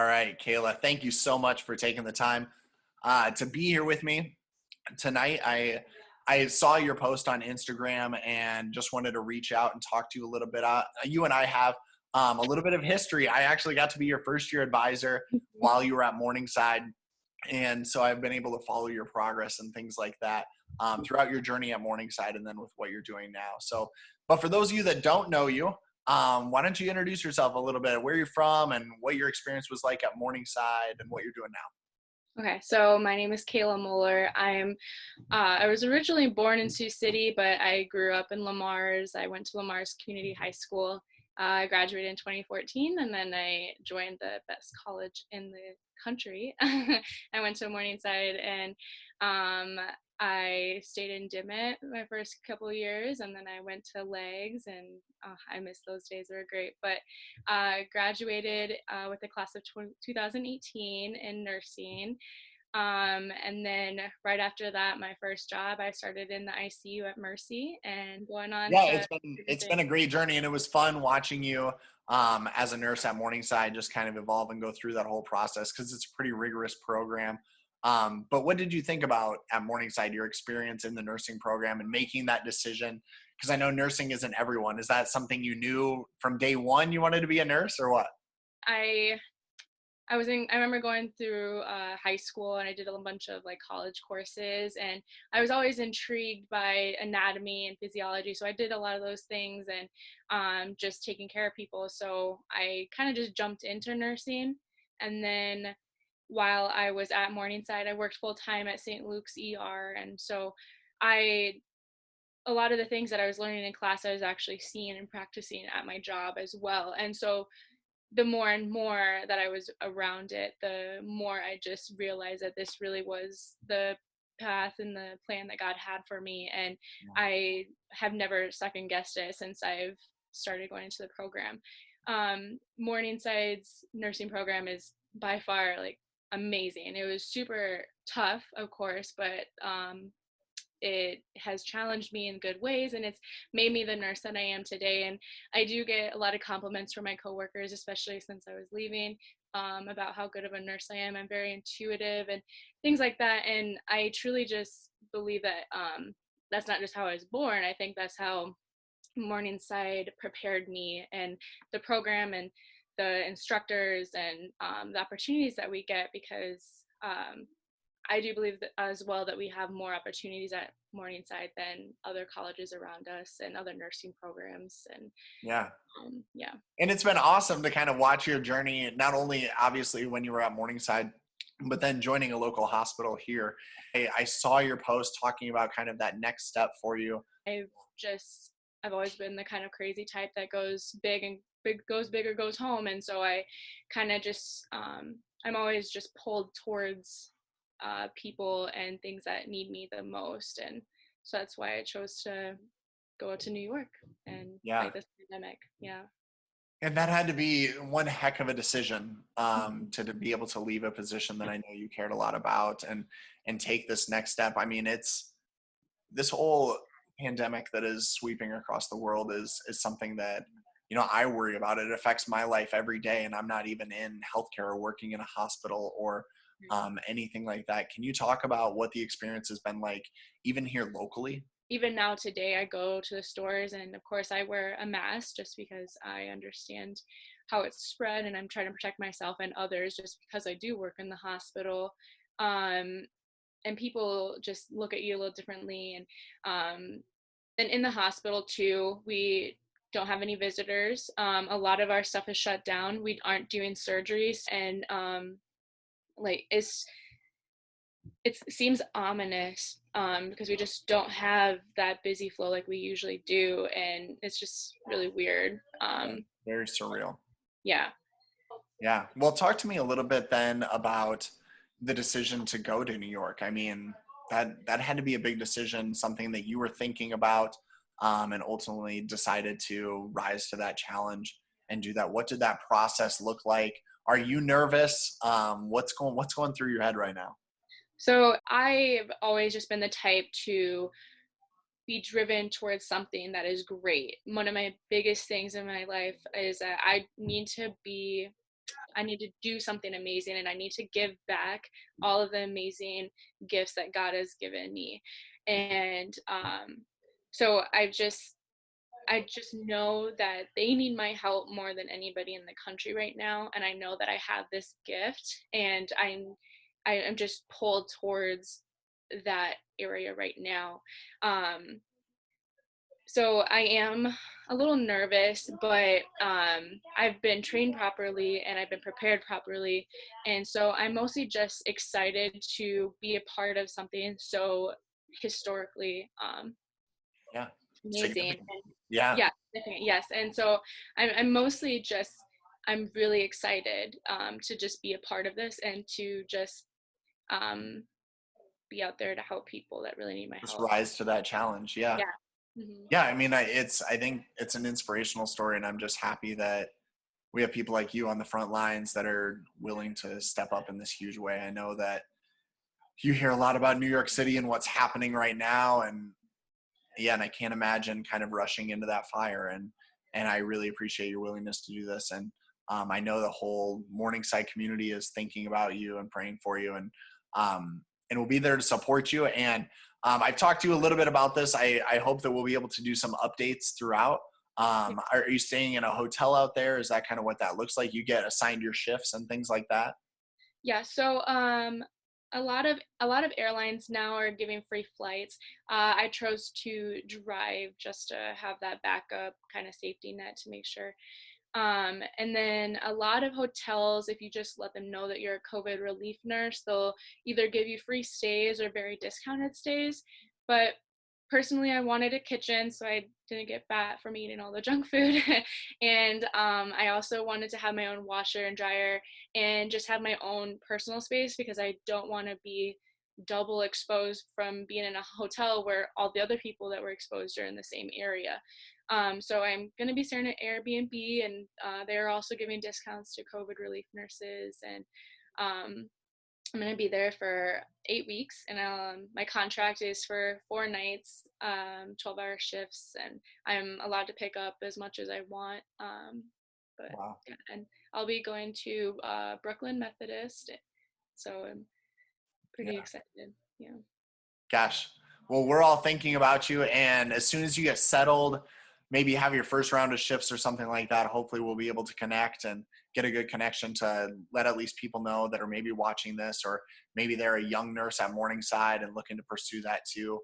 All right, Kayla, thank you so much for taking the time to be here with me tonight. I saw your post on Instagram and just wanted to reach out and talk to you a little bit. You and I have a little bit of history. I actually got to be your first year advisor while you were at Morningside. And so I've been able to follow your progress and things like that throughout your journey at Morningside and then with what you're doing now. So, but for those of you that don't know you, why don't you introduce yourself a little bit, where you're from and what your experience was like at Morningside and what you're doing now? Okay, so my name is Kayla Moeller. I was originally born in Sioux City, but I grew up in Lamar's. I went to Lamar's Community High School. I graduated in 2014, and then I joined the best college in the country. I went to Morningside, and um, I stayed in Dimmitt my first couple of years, and then I went to Legs, and I miss those days. They were great. But graduated with the class of 2018 in nursing. And then right after that, my first job, I started in the ICU at Mercy and going on Yeah, to it's been a great journey, and it was fun watching you as a nurse at Morningside just kind of evolve and go through that whole process because it's a pretty rigorous program. But what did you think about at Morningside, your experience in the nursing program and making that decision? Because I know nursing isn't everyone. Is that something you knew from day one you wanted to be a nurse or what? I I remember going through high school, and I did a bunch of like college courses, and I was always intrigued by anatomy and physiology. So I did a lot of those things and just taking care of people. So I kind of just jumped into nursing. And then while I was at Morningside, I worked full time at St. Luke's ER. And so I, a lot of the things that I was learning in class, I was actually seeing and practicing at my job as well. And so the more and more that I was around it, the more I just realized that this really was the path and the plan that God had for me. And I have never second guessed it since I've started going into the program. Morningside's nursing program is by far like amazing. It was super tough, of course, but it has challenged me in good ways, and it's made me the nurse that I am today. And I do get a lot of compliments from my coworkers, especially since I was leaving, about how good of a nurse I am. I'm very intuitive and things like that. And I truly just believe that that's not just how I was born. I think that's how Morningside prepared me, and the program and the instructors and the opportunities that we get, because I do believe that as well that we have more opportunities at Morningside than other colleges around us and other nursing programs. And Yeah. yeah. And it's been awesome to kind of watch your journey, not only obviously when you were at Morningside, but then joining a local hospital here. I saw your post talking about kind of that next step for you. I've just, I've always been the kind of crazy type that goes big and big, goes big or goes home. And so I kind of just, I'm always just pulled towards people and things that need me the most. And so that's why I chose to go to New York and Yeah. fight this pandemic. Yeah. And that had to be one heck of a decision to be able to leave a position that I know you cared a lot about and take this next step. I mean, it's this whole pandemic that is sweeping across the world is something that, you know, I worry about. It affects my life every day, and I'm not even in healthcare or working in a hospital or anything like that. Can you talk about what the experience has been like, even here locally? Even now today, I go to the stores, and of course I wear a mask just because I understand how it's spread, and I'm trying to protect myself and others just because I do work in the hospital. um, and people just look at you a little differently. And in the hospital too, we don't have any visitors. A lot of our stuff is shut down. We aren't doing surgeries. And like it seems ominous, because we just don't have that busy flow like we usually do, and it's just really weird. Very surreal. Yeah. Yeah. Well, talk to me a little bit then about the decision to go to New York. I mean, that had to be a big decision, something that you were thinking about, and ultimately decided to rise to that challenge and do that. What did that process look like? Are you nervous? What's going through your head right now? So I've always just been the type to be driven towards something that is great. One of my biggest things in my life is that I need to be I need to do something amazing, and I need to give back all of the amazing gifts that God has given me. And so I just know that they need my help more than anybody in the country right now, and I know that I have this gift, and I am just pulled towards that area right now. Um, so I am a little nervous, but I've been trained properly and I've been prepared properly, and so I'm mostly just excited to be a part of something so historically Yeah. amazing. Significant. And Yeah. yeah, significant, yes. And so I'm mostly just I'm really excited to just be a part of this and to just um, be out there to help people that really need my Just help. rise to that challenge. Yeah. Yeah. Hmm. Yeah. I mean, I think it's an inspirational story, and I'm just happy that we have people like you on the front lines that are willing to step up in this huge way. I know that you hear a lot about New York City and what's happening right now, and yeah, and I can't imagine kind of rushing into that fire. And I really appreciate your willingness to do this. And I know the whole Morningside community is thinking about you and praying for you, and we'll be there to support you. And I've talked to you a little bit about this. I hope that we'll be able to do some updates throughout. Are you staying in a hotel out there? Is that kind of what that looks like? You get assigned your shifts and things like that? Yeah, so a lot of airlines now are giving free flights. I chose to drive just to have that backup kind of safety net to make sure. And then a lot of hotels, if you just let them know that you're a COVID relief nurse, they'll either give you free stays or very discounted stays. But personally, I wanted a kitchen so I didn't get fat from eating all the junk food. And I also wanted to have my own washer and dryer and just have my own personal space because I don't want to be double exposed from being in a hotel where all the other people that were exposed are in the same area. So I'm going to be starting at Airbnb, and they're also giving discounts to COVID relief nurses. And um, I'm going to be there for 8 weeks, and my contract is for 4 nights, 12-hour shifts, and I'm allowed to pick up as much as I want. But Wow. yeah, and I'll be going to Brooklyn Methodist, so I'm pretty Yeah. excited. Yeah. Gosh. Well, we're all thinking about you. And as soon as you get settled, maybe have your first round of shifts or something like that, hopefully we'll be able to connect and get a good connection to let at least people know that are maybe watching this, or maybe they're a young nurse at Morningside and looking to pursue that too.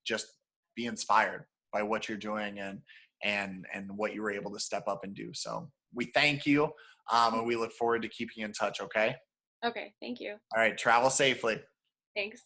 Just be inspired by what you're doing and what you were able to step up and do. So we thank you. And we look forward to keeping in touch. Okay. Okay. Thank you. All right. Travel safely. Thanks.